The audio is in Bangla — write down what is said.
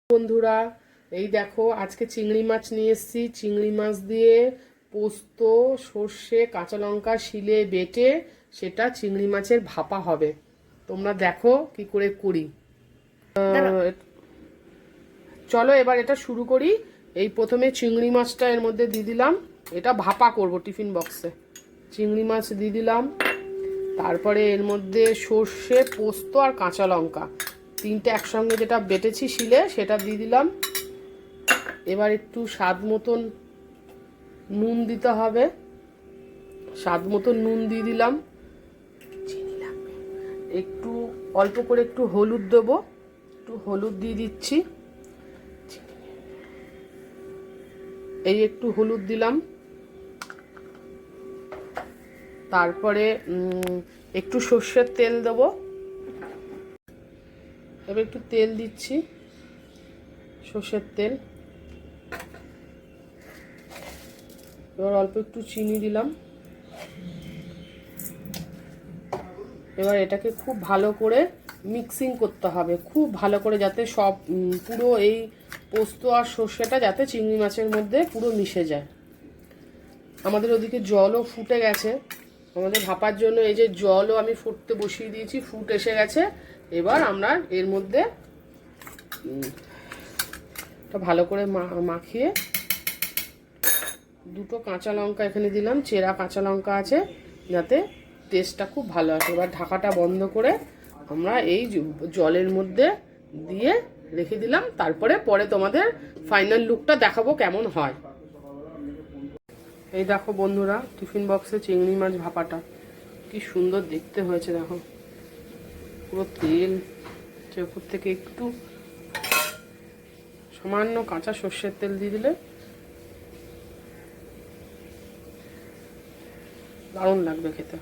বন্ধুরা, এই দেখো আজকে চিংড়ি মাছ নিয়ে এসেছি। চিংড়ি মাছ দিয়ে পোস্ত, সর্ষে, কাঁচা লঙ্কা শিলে বেটে সেটা চিংড়ি মাছের ভাপা হবে। তোমরা দেখো কি করে করি। চলো এবার এটা শুরু করি। এই প্রথমে চিংড়ি মাছটা এর মধ্যে দিয়ে দিলাম। এটা ভাপা করব টিফিন বক্সে। চিংড়ি মাছ দিয়ে দিলাম, তারপরে এর মধ্যে সর্ষে, পোস্ত আর কাঁচা লঙ্কা তিনটে একসঙ্গে যেটা বেটেছি শিলে সেটা দিয়ে দিলাম। এবার একটু স্বাদ মতন নুন দিতে হবে। স্বাদ মতন নুন দিয়ে দিলাম। একটু অল্প করে একটু হলুদ দেবো, একটু হলুদ দিয়ে দিচ্ছি। এই একটু হলুদ দিলাম। তারপরে একটু সর্ষের তেল দেবো। এবার একটু তেল দিচ্ছি, সর্ষের তেল। এবার অল্প একটু চিনি দিলাম। এবার এটাকে খুব ভালো করে মিক্সিং করতে হবে, খুব ভালো করে, যাতে সব পুরো এই পোস্ত আর সর্ষেটা যাতে চিংড়ি মাছের মধ্যে পুরো মিশে যায়। আমাদের ওদিকে জলও ফুটে গেছে আমাদের ভাপার জন্য। এই যে জলও আমি ফুটতে বসিয়ে দিয়েছি, ফুট এসে গেছে। এবার আমরা এর মধ্যে ভালো করে মাখিয়ে দুটো কাঁচা লঙ্কা এখানে দিলাম, চেরা কাঁচা লঙ্কা আছে যাতে টেস্টটা খুব ভালো আসে। এবার ঢাকাটা বন্ধ করে আমরা এই জলের মধ্যে দিয়ে রেখে দিলাম। তারপরে পরে তোমাদের ফাইনাল লুকটা দেখাবো কেমন হয়। এই দেখো বন্ধুরা, টিফিন বক্সে চিংড়ি মাছ ভাপাটা কি সুন্দর দেখতে হয়েছে। দেখো পুরো তেল, উপর থেকে একটু সামান্য কাঁচা সর্ষের তেল দিয়ে দিলে দারুণ লাগবে খেতে।